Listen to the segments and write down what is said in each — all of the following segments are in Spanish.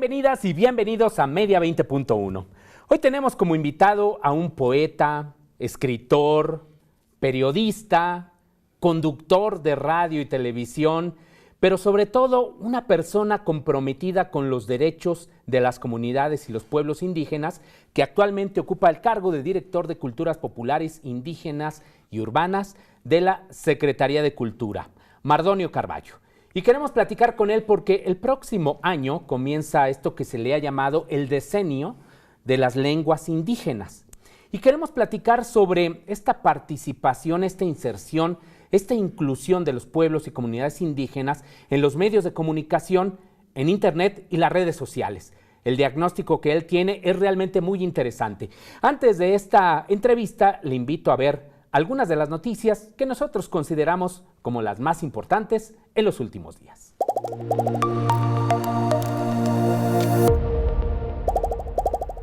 Bienvenidas y bienvenidos a Media 20.1. Hoy tenemos como invitado a un poeta, escritor, periodista, conductor de radio y televisión, pero sobre todo una persona comprometida con los derechos de las comunidades y los pueblos indígenas, que actualmente ocupa el cargo de director de Culturas Populares, Indígenas y Urbanas de la Secretaría de Cultura, Mardonio Carballo. Y queremos platicar con él porque el próximo año comienza esto que se le ha llamado el Decenio de las Lenguas Indígenas. Y queremos platicar sobre esta participación, esta inserción, esta inclusión de los pueblos y comunidades indígenas en los medios de comunicación, en Internet y las redes sociales. El diagnóstico que él tiene es realmente muy interesante. Antes de esta entrevista, le invito a ver algunas de las noticias que nosotros consideramos como las más importantes en los últimos días.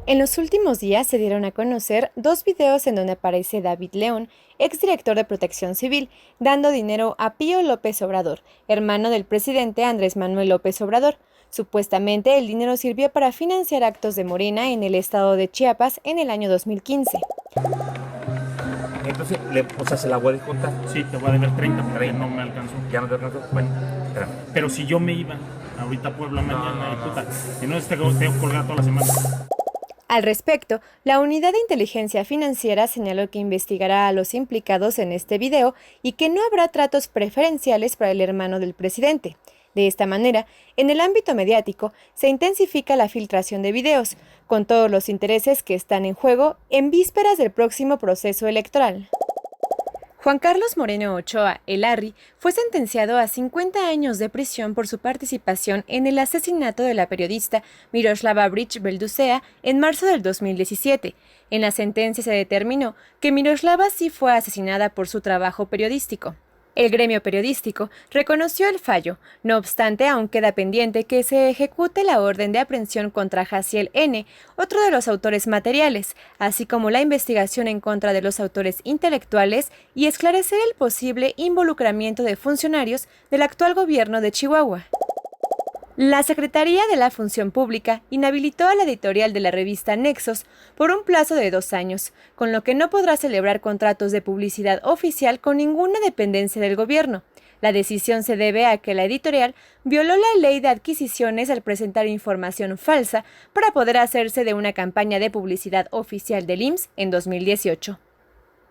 En los últimos días se dieron a conocer dos videos en donde aparece David León, exdirector de Protección Civil, dando dinero a Pío López Obrador, hermano del presidente Andrés Manuel López Obrador. Supuestamente el dinero sirvió para financiar actos de Morena en el estado de Chiapas en el año 2015. Entonces, se la voy a descontar. Sí, te voy a deber 30 porque no me alcanzó. ¿Ya no te alcanzó? Bueno, espérame. Pero si yo me iba ahorita a Puebla mañana, puta, y no tengo colgado toda la semana. Al respecto, la Unidad de Inteligencia Financiera señaló que investigará a los implicados en este video y que no habrá tratos preferenciales para el hermano del presidente. De esta manera, en el ámbito mediático, se intensifica la filtración de videos, con todos los intereses que están en juego en vísperas del próximo proceso electoral. Juan Carlos Moreno Ochoa, el Arri, fue sentenciado a 50 años de prisión por su participación en el asesinato de la periodista Miroslava Bridge Belducea en marzo del 2017. En la sentencia se determinó que Miroslava sí fue asesinada por su trabajo periodístico. El gremio periodístico reconoció el fallo, no obstante aún queda pendiente que se ejecute la orden de aprehensión contra Jaciel N., otro de los autores materiales, así como la investigación en contra de los autores intelectuales y esclarecer el posible involucramiento de funcionarios del actual gobierno de Chihuahua. La Secretaría de la Función Pública inhabilitó a la editorial de la revista Nexos por un plazo de 2 años, con lo que no podrá celebrar contratos de publicidad oficial con ninguna dependencia del gobierno. La decisión se debe a que la editorial violó la ley de adquisiciones al presentar información falsa para poder hacerse de una campaña de publicidad oficial del IMSS en 2018.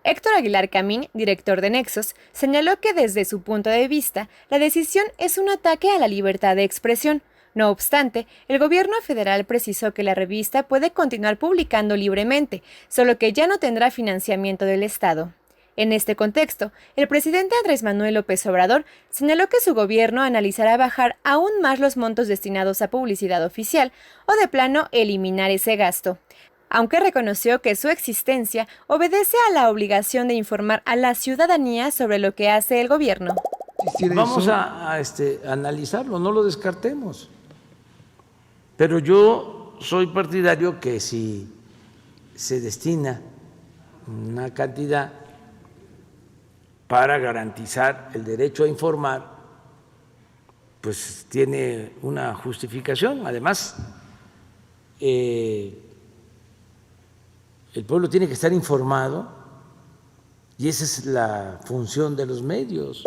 Héctor Aguilar Camín, director de Nexos, señaló que desde su punto de vista, la decisión es un ataque a la libertad de expresión. No obstante, el gobierno federal precisó que la revista puede continuar publicando libremente, solo que ya no tendrá financiamiento del Estado. En este contexto, el presidente Andrés Manuel López Obrador señaló que su gobierno analizará bajar aún más los montos destinados a publicidad oficial o de plano eliminar ese gasto, aunque reconoció que su existencia obedece a la obligación de informar a la ciudadanía sobre lo que hace el gobierno. Vamos a analizarlo, no lo descartemos. Pero yo soy partidario que si se destina una cantidad para garantizar el derecho a informar, pues tiene una justificación. Además, el pueblo tiene que estar informado y esa es la función de los medios.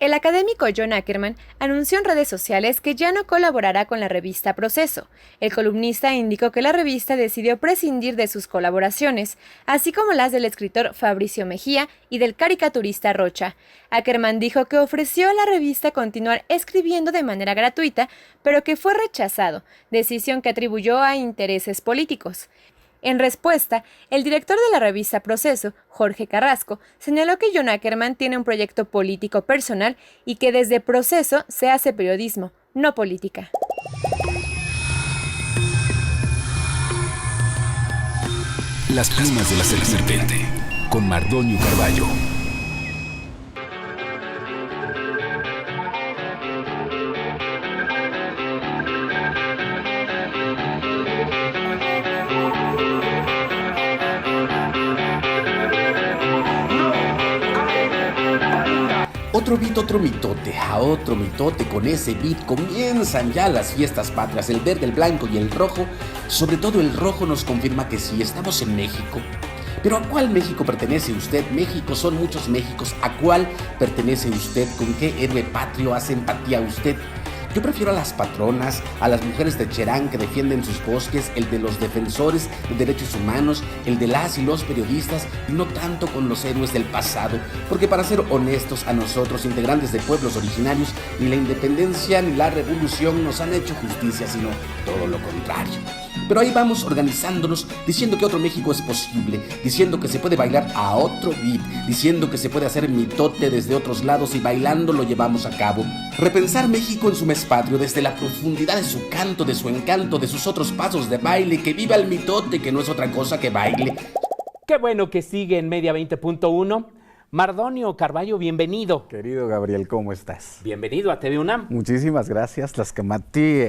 El académico John Ackerman anunció en redes sociales que ya no colaborará con la revista Proceso. El columnista indicó que la revista decidió prescindir de sus colaboraciones, así como las del escritor Fabricio Mejía y del caricaturista Rocha. Ackerman dijo que ofreció a la revista continuar escribiendo de manera gratuita, pero que fue rechazado, decisión que atribuyó a intereses políticos. En respuesta, el director de la revista Proceso, Jorge Carrasco, señaló que John Ackerman tiene un proyecto político personal y que desde Proceso se hace periodismo, no política. Las plumas de la serpiente, con Mardonio Carballo. Otro beat, otro mitote, a otro mitote. Con ese beat comienzan ya las fiestas patrias. El verde, el blanco y el rojo. Sobre todo el rojo nos confirma que sí, estamos en México. Pero ¿a cuál México pertenece usted? México, son muchos Méxicos. ¿A cuál pertenece usted? ¿Con qué héroe patrio hace empatía usted? Yo prefiero a las patronas, a las mujeres de Cherán que defienden sus bosques, el de los defensores de derechos humanos, el de las y los periodistas, y no tanto con los héroes del pasado, porque para ser honestos, a nosotros, integrantes de pueblos originarios, ni la independencia ni la revolución nos han hecho justicia, sino todo lo contrario. Pero ahí vamos organizándonos, diciendo que otro México es posible, diciendo que se puede bailar a otro beat, diciendo que se puede hacer mitote desde otros lados y bailando lo llevamos a cabo. Repensar México en su mes patrio, desde la profundidad de su canto, de su encanto, de sus otros pasos de baile, que viva el mitote, que no es otra cosa que baile. Qué bueno que sigue en Media 20.1. Mardonio Carballo, bienvenido. Querido Gabriel, ¿cómo estás? Bienvenido a TV UNAM. Muchísimas gracias. Tlaxcamati,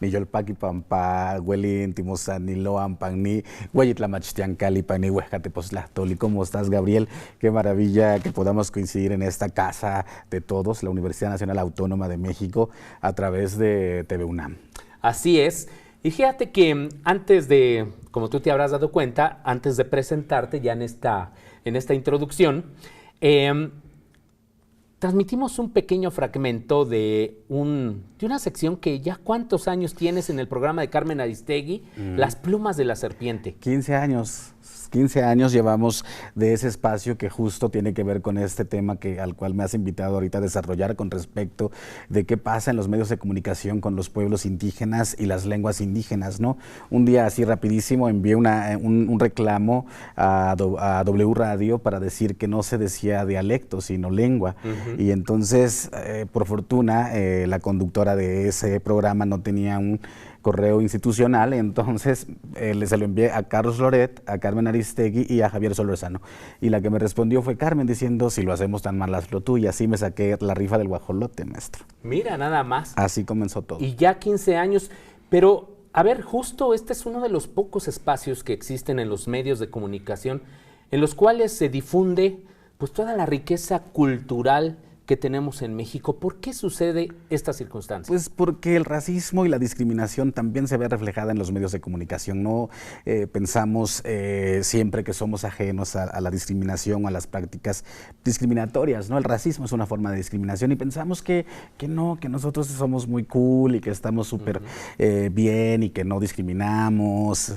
Niyolpaqui Pampa, Huelin, Timosani, Loan, Pagni, Hueyitlamachtiancali, Pagni, Huejcatepoztlactoli. ¿Cómo estás, Gabriel? Qué maravilla que podamos coincidir en esta casa de todos, la Universidad Nacional Autónoma de México, a través de TV UNAM. Así es. Y fíjate que antes de, como tú te habrás dado cuenta, antes de presentarte ya en esta introducción, transmitimos un pequeño fragmento de una sección que ya cuántos años tienes en el programa de Carmen Aristegui, Las plumas de la serpiente. 15 años. 15 años llevamos de ese espacio que justo tiene que ver con este tema al cual me has invitado ahorita a desarrollar con respecto de qué pasa en los medios de comunicación con los pueblos indígenas y las lenguas indígenas, ¿no? Un día así rapidísimo envié un reclamo a W Radio para decir que no se decía dialecto, sino lengua. Y entonces, por fortuna, la conductora de ese programa no tenía un correo institucional, entonces se lo envié a Carlos Loret, a Carmen Aristegui y a Javier Solórzano. Y la que me respondió fue Carmen, diciendo, si lo hacemos tan mal, hazlo tú. Y así me saqué la rifa del guajolote, maestro. Mira, nada más. Así comenzó todo. Y ya 15 años, pero a ver, justo este es uno de los pocos espacios que existen en los medios de comunicación en los cuales se difunde pues toda la riqueza cultural que tenemos en México. ¿Por qué sucede esta circunstancia? Pues porque el racismo y la discriminación también se ve reflejada en los medios de comunicación. No pensamos siempre que somos ajenos a la discriminación o a las prácticas discriminatorias, ¿no? El racismo es una forma de discriminación y pensamos que no, que nosotros somos muy cool y que estamos súper bien y que no discriminamos,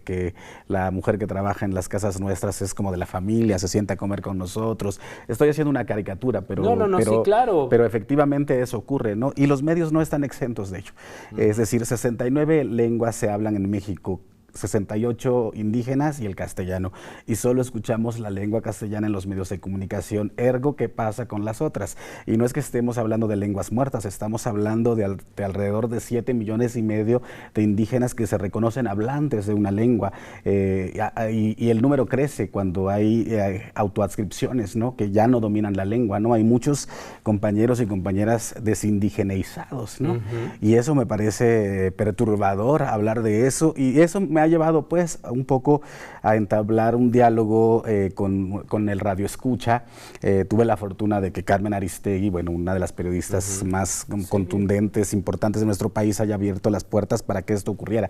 que la mujer que trabaja en las casas nuestras es como de la familia, se sienta a comer con nosotros. Estoy haciendo una caricatura, pero sí, claro. Pero efectivamente eso ocurre, ¿no? Y los medios no están exentos de ello. Es decir, 69 lenguas se hablan en México, 68 indígenas y el castellano, y solo escuchamos la lengua castellana en los medios de comunicación. Ergo, ¿qué pasa con las otras? Y no es que estemos hablando de lenguas muertas, estamos hablando de alrededor de 7,5 millones de indígenas que se reconocen hablantes de una lengua, y el número crece cuando hay autoadscripciones, ¿no? Que ya no dominan la lengua, ¿no? Hay muchos compañeros y compañeras desindigeneizados, ¿no? Y eso me parece perturbador hablar de eso, y eso me ha llevado pues un poco a entablar un diálogo con el Radio Escucha. Tuve la fortuna de que Carmen Aristegui, bueno, una de las periodistas más contundentes, importantes de nuestro país, haya abierto las puertas para que esto ocurriera.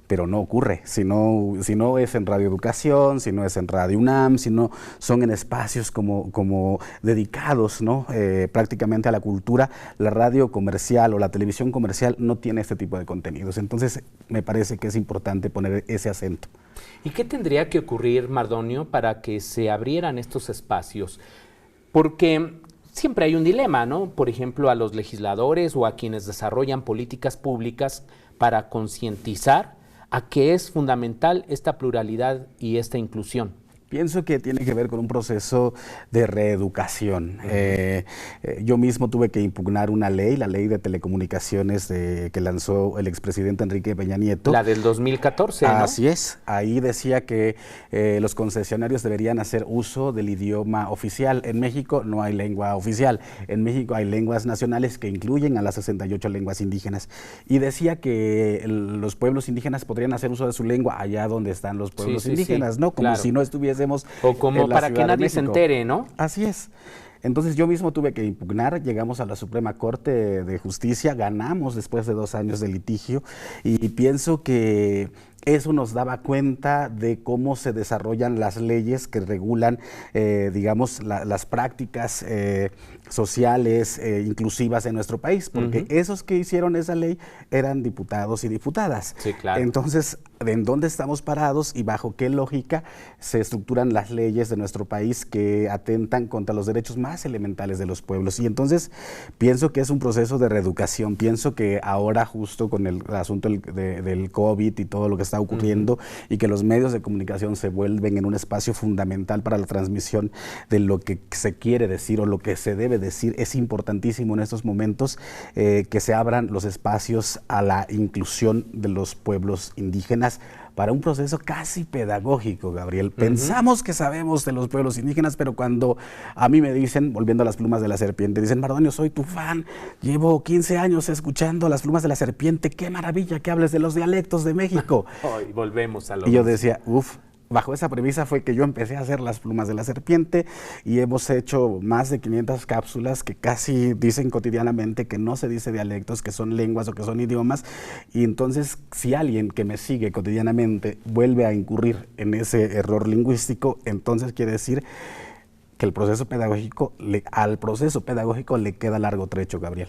Pero no ocurre, si no es en Radio Educación, si no es en Radio UNAM, si no son en espacios como dedicados, ¿no? Prácticamente a la cultura. La radio comercial o la televisión comercial no tiene este tipo de contenidos. Entonces me parece que es importante poner ese acento. ¿Y qué tendría que ocurrir, Mardonio, para que se abrieran estos espacios? Porque siempre hay un dilema, ¿no? Por ejemplo, a los legisladores o a quienes desarrollan políticas públicas para concientizar a que es fundamental esta pluralidad y esta inclusión. Pienso que tiene que ver con un proceso de reeducación. Yo mismo tuve que impugnar una ley, la ley de telecomunicaciones que lanzó el expresidente Enrique Peña Nieto. La del 2014, ¿no? Así es. Ahí decía que los concesionarios deberían hacer uso del idioma oficial. En México no hay lengua oficial. En México hay lenguas nacionales que incluyen a las 68 lenguas indígenas. Y decía que los pueblos indígenas podrían hacer uso de su lengua allá donde están los pueblos indígenas, ¿no? Como si no estuviésemos o como para que nadie se entere, ¿no? Así es. Entonces yo mismo tuve que impugnar, llegamos a la Suprema Corte de Justicia, ganamos después de 2 años de litigio y pienso que eso nos daba cuenta de cómo se desarrollan las leyes que regulan, digamos, las prácticas sociales inclusivas en nuestro país, porque esos que hicieron esa ley eran diputados y diputadas. Sí, claro. Entonces, ¿en dónde estamos parados y bajo qué lógica se estructuran las leyes de nuestro país que atentan contra los derechos más elementales de los pueblos? Y entonces pienso que es un proceso de reeducación. Pienso que ahora, justo con el asunto del COVID y todo lo que está ocurriendo, y que los medios de comunicación se vuelven en un espacio fundamental para la transmisión de lo que se quiere decir o lo que se debe decir, es importantísimo en estos momentos que se abran los espacios a la inclusión de los pueblos indígenas para un proceso casi pedagógico, Gabriel. Pensamos que sabemos de los pueblos indígenas, pero cuando a mí me dicen, volviendo a Las Plumas de la Serpiente, dicen: Mardonio, soy tu fan, llevo 15 años escuchando Las Plumas de la Serpiente, qué maravilla que hables de los dialectos de México. Y volvemos a lo Y yo mismo. decía, bajo esa premisa fue que yo empecé a hacer Las Plumas de la Serpiente y hemos hecho más de 500 cápsulas que casi dicen cotidianamente que no se dice dialectos, que son lenguas o que son idiomas. Y entonces, si alguien que me sigue cotidianamente vuelve a incurrir en ese error lingüístico, entonces quiere decir que al proceso pedagógico le queda largo trecho, Gabriel.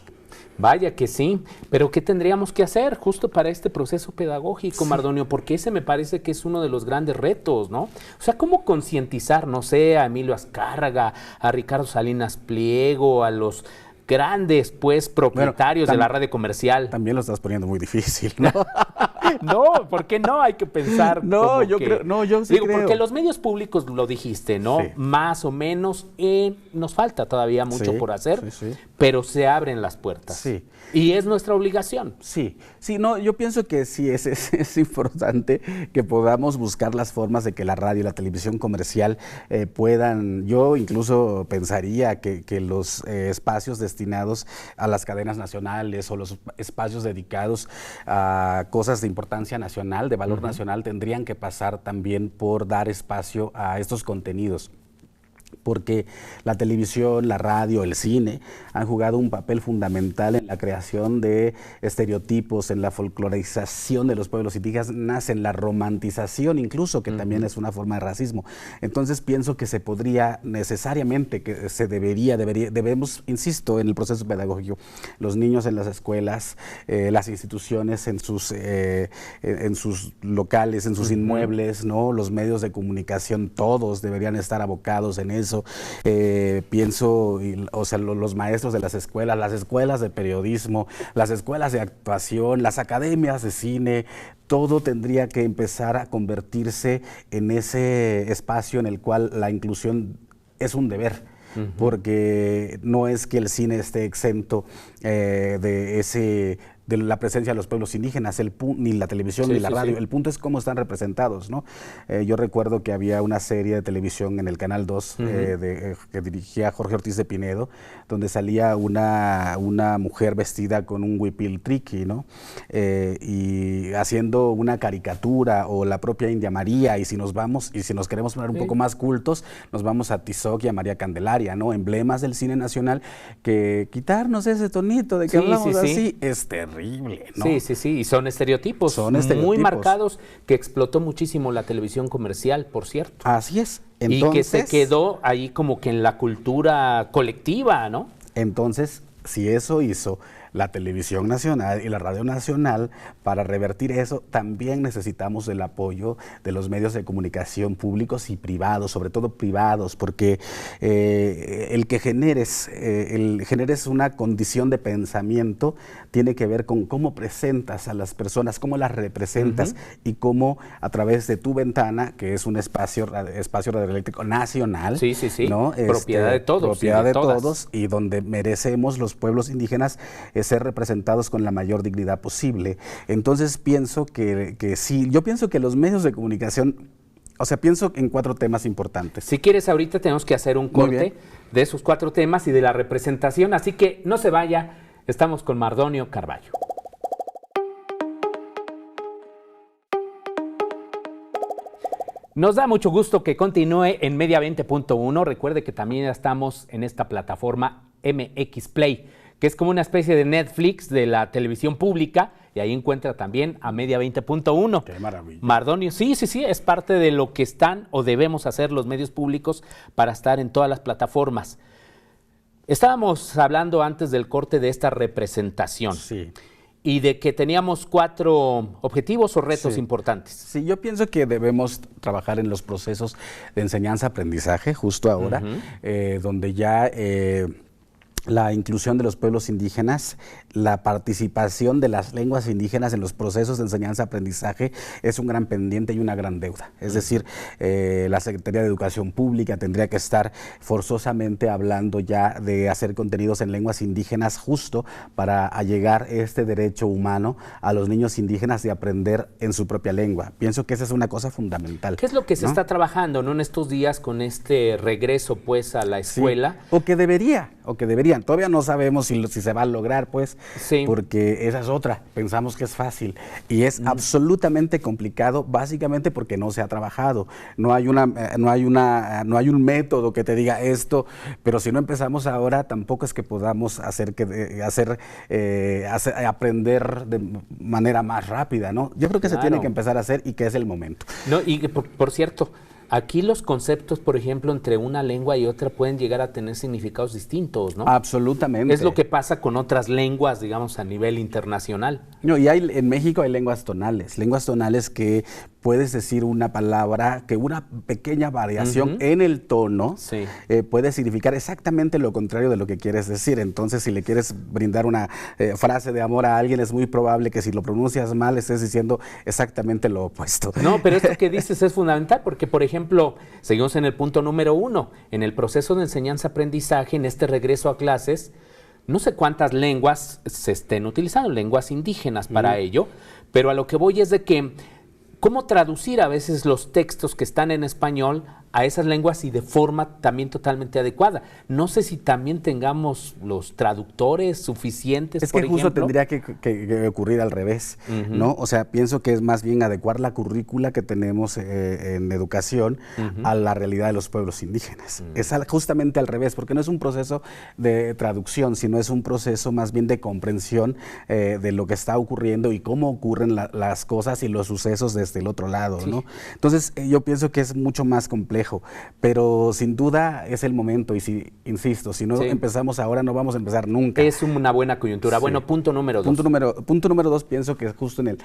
Vaya que sí, pero ¿qué tendríamos que hacer justo para este proceso pedagógico, Mardonio? Porque ese me parece que es uno de los grandes retos, ¿no? O sea, ¿cómo concientizar, no sé, a Emilio Azcárraga, a Ricardo Salinas Pliego, a los grandes, pues, propietarios de la radio comercial? También lo estás poniendo muy difícil, ¿no? No, ¿por qué no? Hay que pensar. No, yo sí creo. Porque los medios públicos, lo dijiste, ¿no? Sí. Más o menos, nos falta todavía mucho por hacer, pero se abren las puertas. Sí. Y es nuestra obligación. Sí, no, yo pienso que sí es importante que podamos buscar las formas de que la radio y la televisión comercial puedan. Yo incluso pensaría que los espacios destinados a las cadenas nacionales o los espacios dedicados a cosas de importancia nacional, de valor nacional, tendrían que pasar también por dar espacio a estos contenidos. Porque la televisión, la radio, el cine han jugado un papel fundamental en la creación de estereotipos, en la folclorización de los pueblos indígenas, en la romantización incluso, que también es una forma de racismo. Entonces pienso que se podría necesariamente, que se debemos, insisto, en el proceso pedagógico, los niños en las escuelas, las instituciones en sus locales, en sus inmuebles, ¿no? Los medios de comunicación, todos deberían estar abocados en eso. Pienso, los maestros de las escuelas de periodismo, las escuelas de actuación, las academias de cine, todo tendría que empezar a convertirse en ese espacio en el cual la inclusión es un deber. Porque no es que el cine esté exento de la presencia de los pueblos indígenas, ni la televisión ni la radio. El punto es cómo están representados, ¿no? Yo recuerdo que había una serie de televisión en el Canal 2 que dirigía Jorge Ortiz de Pinedo, donde salía una mujer vestida con un huipil triqui, ¿no? Y haciendo una caricatura, o la propia India María, y si nos queremos poner un poco más cultos, nos vamos a Tizoc y a María Candelaria, ¿no? Emblemas del cine nacional, que quitarnos ese tonito de que hablamos así es terrible, ¿no? Sí, y son estereotipos muy marcados, que explotó muchísimo la televisión comercial, por cierto. Así es. Entonces, y que se quedó ahí como que en la cultura colectiva, ¿no? Entonces, si eso hizo la televisión nacional y la radio nacional, para revertir eso también necesitamos el apoyo de los medios de comunicación públicos y privados, sobre todo privados, porque el que generes una condición de pensamiento tiene que ver con cómo presentas a las personas, cómo las representas y cómo a través de tu ventana, que es un espacio radioeléctrico nacional, ¿no? Propiedad de todos. Propiedad de todos, y donde merecemos los pueblos indígenas ser representados con la mayor dignidad posible. Entonces pienso que sí, yo pienso que los medios de comunicación, pienso en 4 temas importantes. Si quieres, ahorita tenemos que hacer un corte de esos 4 temas y de la representación, así que no se vaya, estamos con Mardonio Carballo. Nos da mucho gusto que continúe en Media 20.1. Recuerde que también estamos en esta plataforma MX Play, que es como una especie de Netflix de la televisión pública, y ahí encuentra también a Media 20.1. Qué maravilla. Mardonio, sí, es parte de lo que están o debemos hacer los medios públicos para estar en todas las plataformas. Estábamos hablando antes del corte de esta representación. Sí. Y de que teníamos 4 objetivos o retos importantes. Sí, yo pienso que debemos trabajar en los procesos de enseñanza-aprendizaje justo ahora, donde ya la inclusión de los pueblos indígenas, la participación de las lenguas indígenas en los procesos de enseñanza-aprendizaje es un gran pendiente y una gran deuda. Es decir, la Secretaría de Educación Pública tendría que estar forzosamente hablando ya de hacer contenidos en lenguas indígenas justo para allegar este derecho humano a los niños indígenas de aprender en su propia lengua. Pienso que esa es una cosa fundamental. ¿Qué es lo que se está trabajando, ¿no?, en estos días con este regreso pues a la escuela? Sí, o que deberían. Todavía no sabemos si se va a lograr, pues, porque esa es otra. Pensamos que es fácil y es absolutamente complicado, básicamente porque no se ha trabajado. No hay un método que te diga esto, pero si no empezamos ahora, tampoco es que podamos aprender de manera más rápida, ¿no? Yo creo que se tiene que empezar a hacer y que es el momento. No, y por cierto, aquí los conceptos, por ejemplo, entre una lengua y otra pueden llegar a tener significados distintos, ¿no? Absolutamente. Es lo que pasa con otras lenguas, digamos, a nivel internacional. No, y en México hay lenguas tonales que puedes decir una palabra que una pequeña variación en el tono puede significar exactamente lo contrario de lo que quieres decir. Entonces, si le quieres brindar una frase de amor a alguien, es muy probable que si lo pronuncias mal estés diciendo exactamente lo opuesto. No, pero esto que dices es fundamental porque, por ejemplo, seguimos en el punto número 1, en el proceso de enseñanza-aprendizaje, en este regreso a clases, no sé cuántas lenguas se estén utilizando, lenguas indígenas para ello, pero a lo que voy es de que cómo traducir a veces los textos que están en español a esas lenguas y de forma también totalmente adecuada. No sé si también tengamos los traductores suficientes, es que justo tendría que ocurrir al revés, ¿no? O sea, pienso que es más bien adecuar la currícula que tenemos en educación a la realidad de los pueblos indígenas. Es justamente al revés, porque no es un proceso de traducción, sino es un proceso más bien de comprensión de lo que está ocurriendo y cómo ocurren las cosas y los sucesos desde el otro lado, ¿no? Entonces, yo pienso que es mucho más complejo. Pero sin duda es el momento y insisto, si no empezamos ahora no vamos a empezar nunca. Es una buena coyuntura. Bueno, punto número 2. Punto número 2 pienso que es justo en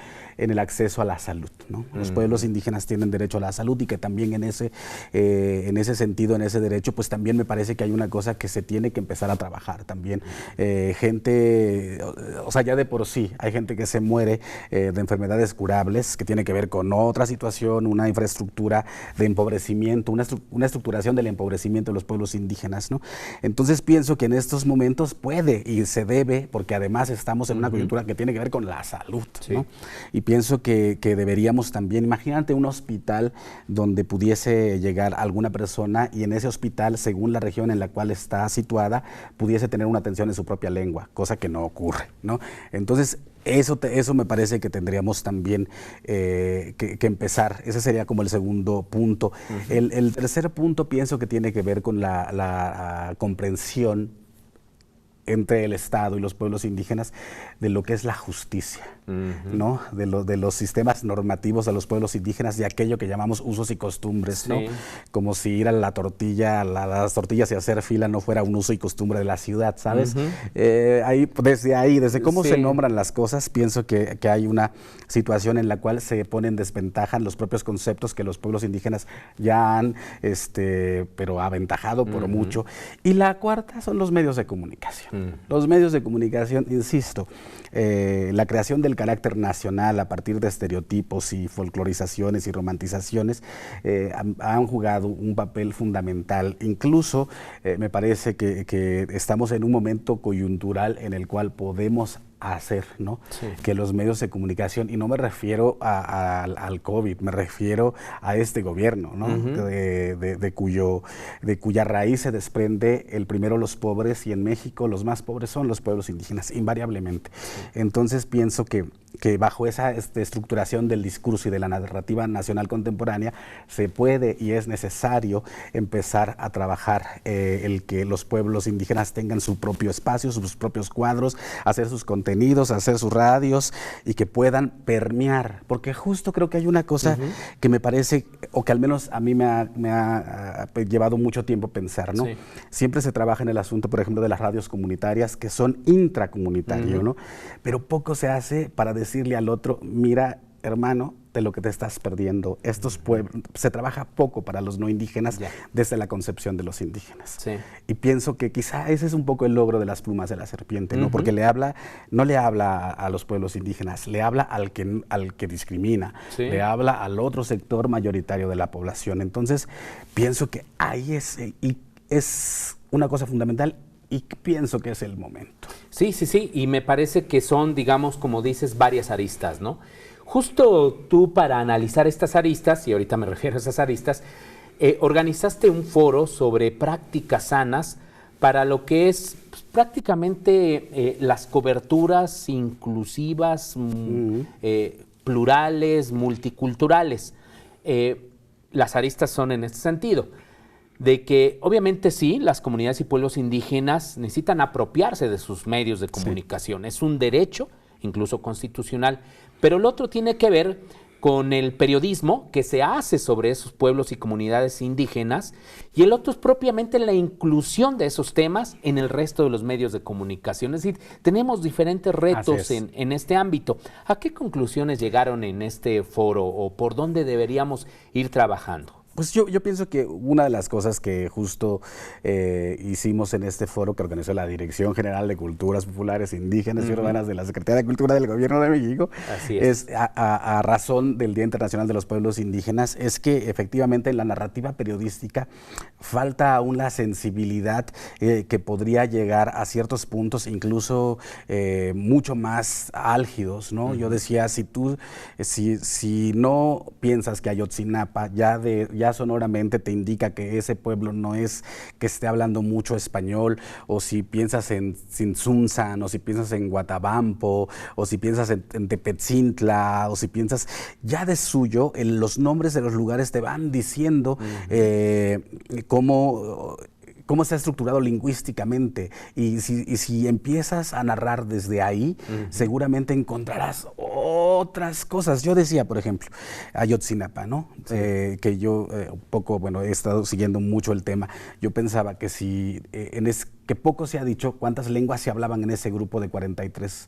el acceso a la salud, ¿no? Los pueblos indígenas tienen derecho a la salud y que también en ese sentido, en ese derecho, pues también me parece que hay una cosa que se tiene que empezar a trabajar también. Gente, o sea, ya de por sí hay gente que se muere de enfermedades curables que tiene que ver con otra situación, una infraestructura de empobrecimiento, una estructuración del empobrecimiento de los pueblos indígenas, ¿no? Entonces pienso que en estos momentos puede y se debe, porque además estamos en una coyuntura que tiene que ver con la salud, ¿no? Y pienso que deberíamos también, imagínate un hospital donde pudiese llegar alguna persona y en ese hospital, según la región en la cual está situada, pudiese tener una atención en su propia lengua, cosa que no ocurre, ¿no? Entonces, eso me parece que tendríamos también que empezar. Ese sería como el segundo punto. El tercer punto pienso que tiene que ver con la comprensión entre el Estado y los pueblos indígenas de lo que es la justicia, ¿no? De los sistemas normativos de los pueblos indígenas y aquello que llamamos usos y costumbres, ¿no? Como si ir a las tortillas y hacer fila no fuera un uso y costumbre de la ciudad, ¿sabes? Desde cómo se nombran las cosas, pienso que hay una situación en la cual se pone en desventaja los propios conceptos que los pueblos indígenas ya han, pero aventajado por mucho. Y la cuarta son los medios de comunicación. Los medios de comunicación, insisto, la creación del carácter nacional a partir de estereotipos y folclorizaciones y romantizaciones han jugado un papel fundamental. Incluso me parece que estamos en un momento coyuntural en el cual podemos a hacer, ¿no? Sí. Que los medios de comunicación, y no me refiero al COVID, me refiero a este gobierno, ¿no? de cuya raíz se desprende el primero los pobres, y en México los más pobres son los pueblos indígenas, invariablemente. Entonces pienso que bajo esa estructuración del discurso y de la narrativa nacional contemporánea se puede y es necesario empezar a trabajar el que los pueblos indígenas tengan su propio espacio, sus propios cuadros, hacer sus contenidos, hacer sus radios, y que puedan permear, porque justo creo que hay una cosa que me parece, o que al menos a mí me ha llevado mucho tiempo pensar, ¿no? Sí. Siempre se trabaja en el asunto, por ejemplo, de las radios comunitarias, que son intracomunitarios, ¿no? Pero poco se hace para decirle al otro, mira, hermano, de lo que te estás perdiendo. Estos pueblos, se trabaja poco para los no indígenas desde la concepción de los indígenas. Sí. Y pienso que quizá ese es un poco el logro de las plumas de la serpiente, ¿no? Porque no le habla a los pueblos indígenas, le habla al que discrimina, le habla al otro sector mayoritario de la población. Entonces, pienso que ahí es una cosa fundamental, y pienso que es el momento. Sí, y me parece que son, digamos, como dices, varias aristas, ¿no? Justo tú, para analizar estas aristas, y ahorita me refiero a esas aristas, organizaste un foro sobre prácticas sanas para lo que es pues, prácticamente las coberturas inclusivas, plurales, multiculturales. Las aristas son en este sentido, de que obviamente sí, las comunidades y pueblos indígenas necesitan apropiarse de sus medios de comunicación. Es un derecho, incluso constitucional, pero el otro tiene que ver con el periodismo que se hace sobre esos pueblos y comunidades indígenas, y el otro es propiamente la inclusión de esos temas en el resto de los medios de comunicación. Es decir, tenemos diferentes retos en este ámbito. ¿A qué conclusiones llegaron en este foro, o por dónde deberíamos ir trabajando? Pues yo pienso que una de las cosas que justo hicimos en este foro que organizó la Dirección General de Culturas Populares Indígenas y Urbanas de la Secretaría de Cultura del Gobierno de México, es a razón del Día Internacional de los Pueblos Indígenas, es que efectivamente en la narrativa periodística falta aún la sensibilidad que podría llegar a ciertos puntos incluso mucho más álgidos, ¿no? Yo decía, si no piensas que Ayotzinapa ya sonoramente te indica que ese pueblo no es que esté hablando mucho español, o si piensas en Tzintzuntzan, o si piensas en Guatabampo, o si piensas en Tepetzintla, o si piensas ya de suyo, los nombres de los lugares te van diciendo cómo está estructurado lingüísticamente, y si empiezas a narrar desde ahí, seguramente encontrarás otras cosas. Yo decía, por ejemplo, Ayotzinapa, ¿no? Que yo un poco, he estado siguiendo mucho el tema. Yo pensaba que que poco se ha dicho cuántas lenguas se hablaban en ese grupo de 43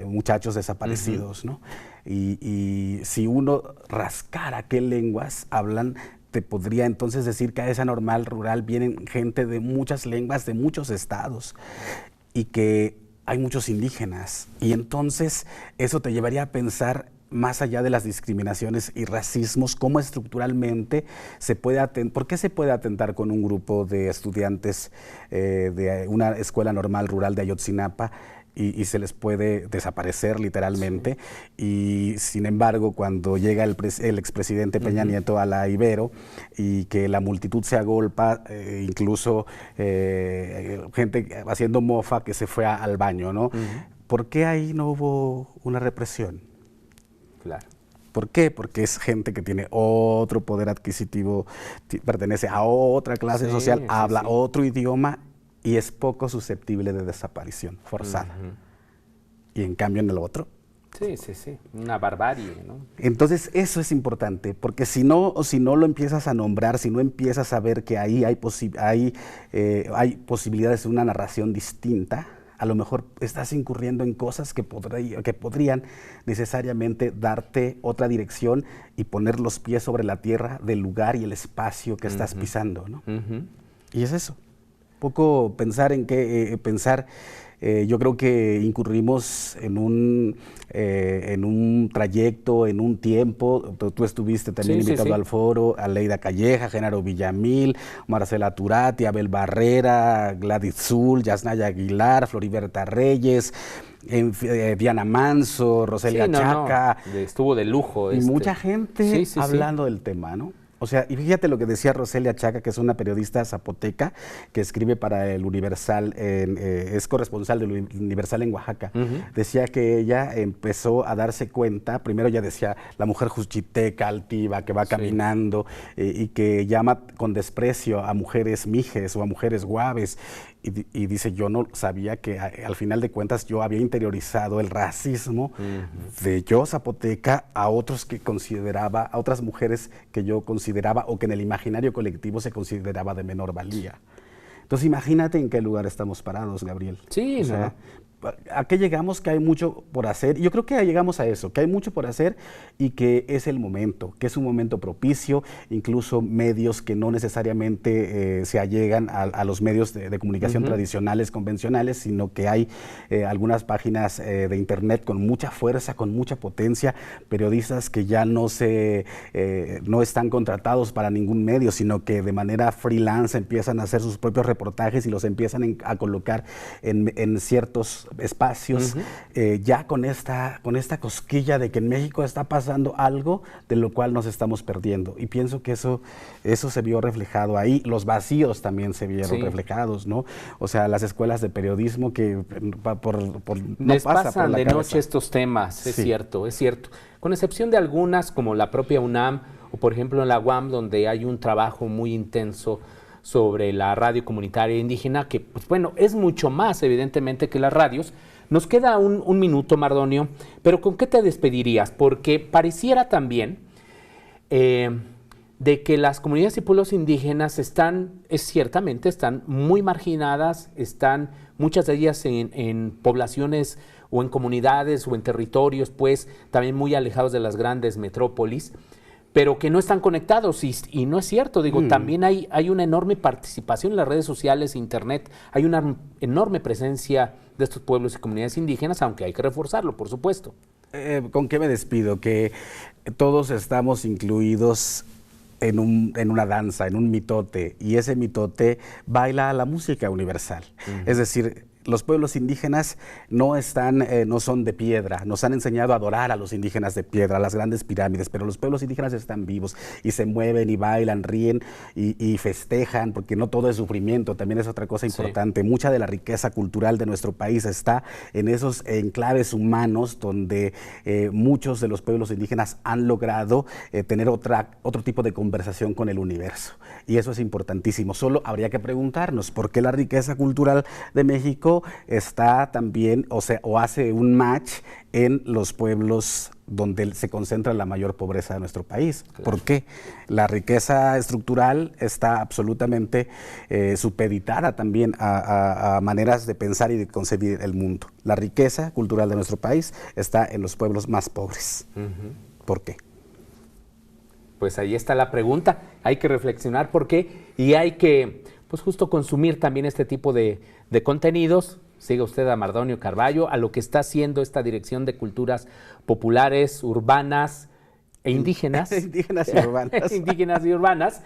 muchachos desaparecidos, ¿no? Y si uno rascara qué lenguas hablan, te podría entonces decir que a esa normal rural vienen gente de muchas lenguas, de muchos estados, y que hay muchos indígenas. Y entonces eso te llevaría a pensar, más allá de las discriminaciones y racismos, cómo estructuralmente ¿por qué se puede atentar con un grupo de estudiantes de una escuela normal rural de Ayotzinapa y se les puede desaparecer literalmente? Y sin embargo, cuando llega el expresidente Peña Nieto a la Ibero y que la multitud se agolpa, incluso gente haciendo mofa que se fue al baño, ¿no? ¿Por qué ahí no hubo una represión? Claro. ¿Por qué? Porque es gente que tiene otro poder adquisitivo, pertenece a otra clase social, habla otro idioma, y es poco susceptible de desaparición forzada. Y en cambio en el otro. Sí, una barbarie, ¿no? Entonces eso es importante, porque si no lo empiezas a nombrar, si no empiezas a ver que ahí hay posibilidades de una narración distinta, a lo mejor estás incurriendo en cosas que podrían necesariamente darte otra dirección y poner los pies sobre la tierra del lugar y el espacio que estás pisando, ¿no? Y es eso. Poco pensar en qué pensar. Yo creo que incurrimos en un trayecto, en un tiempo. Tú estuviste también invitado al foro, a Leida Calleja, Genaro Villamil, Marcela Turati, Abel Barrera, Gladys Zul, Yasnaya Aguilar, Floriberta Reyes, Diana Manso, Roselia Chaca. Estuvo de lujo. Y mucha gente hablando del tema, ¿no? O sea, y fíjate lo que decía Roselia Chaca, que es una periodista zapoteca que escribe para el Universal, es corresponsal del Universal en Oaxaca. Decía que ella empezó a darse cuenta, primero ella decía, la mujer juchiteca, altiva, que va caminando y que llama con desprecio a mujeres mijes o a mujeres guaves. Y dice, yo no sabía que al final de cuentas yo había interiorizado el racismo de yo, zapoteca, a otros que consideraba, a otras mujeres que yo consideraba o que en el imaginario colectivo se consideraba de menor valía. Entonces imagínate en qué lugar estamos parados, Gabriel. Sí, o sea, ¿a qué llegamos? Que hay mucho por hacer. Yo creo que llegamos a eso, que hay mucho por hacer y que es el momento, que es un momento propicio, incluso medios que no necesariamente se allegan a los medios de comunicación tradicionales, convencionales, sino que hay algunas páginas de internet con mucha fuerza, con mucha potencia, periodistas que ya no están contratados para ningún medio, sino que de manera freelance empiezan a hacer sus propios reportajes y los empiezan a colocar en ciertos espacios, ya con esta cosquilla de que en México está pasando algo de lo cual nos estamos perdiendo. Y pienso que eso se vio reflejado ahí. Los vacíos también se vieron reflejados, ¿no? O sea, las escuelas de periodismo que no les pasa pasan por la de cabeza. noche estos temas, es cierto. Con excepción de algunas, como la propia UNAM, o por ejemplo en la UAM, donde hay un trabajo muy intenso sobre la radio comunitaria indígena, que pues bueno, es mucho más evidentemente que las radios. Nos queda un minuto, Mardonio, pero ¿con qué te despedirías? Porque pareciera también de que las comunidades y pueblos indígenas ciertamente están muy marginadas, están muchas de ellas en poblaciones o en comunidades o en territorios, pues también muy alejados de las grandes metrópolis, pero que no están conectados, y no es cierto, también hay una enorme participación en las redes sociales, internet, hay una enorme presencia de estos pueblos y comunidades indígenas, aunque hay que reforzarlo, por supuesto. ¿Con qué me despido? Que todos estamos incluidos en una danza, en un mitote, y ese mitote baila la música universal. Es decir, los pueblos indígenas no son de piedra. Nos han enseñado a adorar a los indígenas de piedra, a las grandes pirámides, pero los pueblos indígenas están vivos y se mueven y bailan, ríen y festejan, porque no todo es sufrimiento, también es otra cosa importante. Mucha de la riqueza cultural de nuestro país está en esos enclaves humanos donde muchos de los pueblos indígenas han logrado tener otro tipo de conversación con el universo. Y eso es importantísimo. Solo habría que preguntarnos por qué la riqueza cultural de México está también, o hace un match en los pueblos donde se concentra la mayor pobreza de nuestro país. Claro. ¿Por qué? La riqueza estructural está absolutamente supeditada también a maneras de pensar y de concebir el mundo. La riqueza cultural de nuestro país está en los pueblos más pobres. ¿Por qué? Pues ahí está la pregunta. Hay que reflexionar por qué y hay que, pues justo consumir también este tipo de contenidos. Siga usted a Mardonio Carballo, a lo que está haciendo esta Dirección de Culturas Populares, Urbanas e Indígenas. Indígenas y urbanas. Indígenas y urbanas.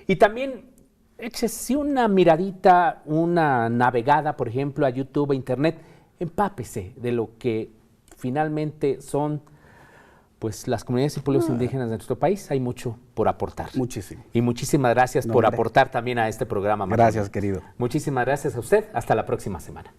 Y también échese una miradita, una navegada, por ejemplo, a YouTube, a Internet. Empápese de lo que finalmente son pues las comunidades y pueblos indígenas de nuestro país. Hay mucho por aportar. Muchísimo. Y muchísimas gracias por aportar también a este programa, Mardonio. Gracias, querido. Muchísimas gracias a usted. Hasta la próxima semana.